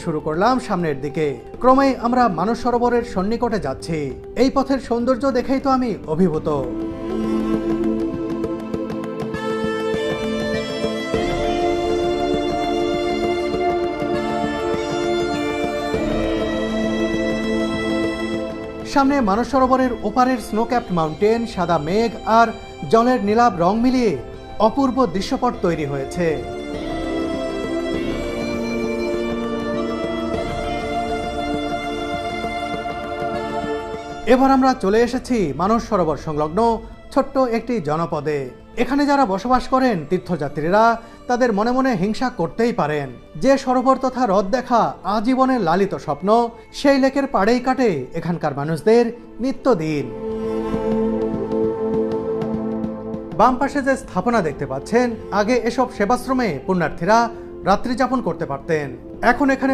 শুরু করলাম সামনের দিকে। ক্রমেই আমরা মানস সরোবরের সন্নিকটে যাচ্ছি। এই পথের সৌন্দর্য দেখেই তো আমি অভিভূত। সামনে মানস সরোবরের ওপারের স্নোক্যাপড মাউন্টেন, সাদা মেঘ আর জলের নীলাভ রং মিলিয়ে অপূর্ব দৃশ্যপট তৈরি হয়েছে। এবার আমরা চলে এসেছি মানস সরোবর সংলগ্ন ছোট্ট একটি জনপদে। এখানে যারা বসবাস করেন তীর্থযাত্রীরা তাদের মনে মনে হিংসা করতেই পারেন। যে সরোবর তথা হ্রদ দেখা আজীবনের লালিত স্বপ্ন, সেই লেকের পাড়েই কাটে এখানকার মানুষদের নিত্যদিন। বাম পাশে যে স্থাপনা দেখতে পাচ্ছেন, আগে এসব সেবাশ্রমে পুণ্যার্থীরা রাত্রি যাপন করতে পারতেন। এখন এখানে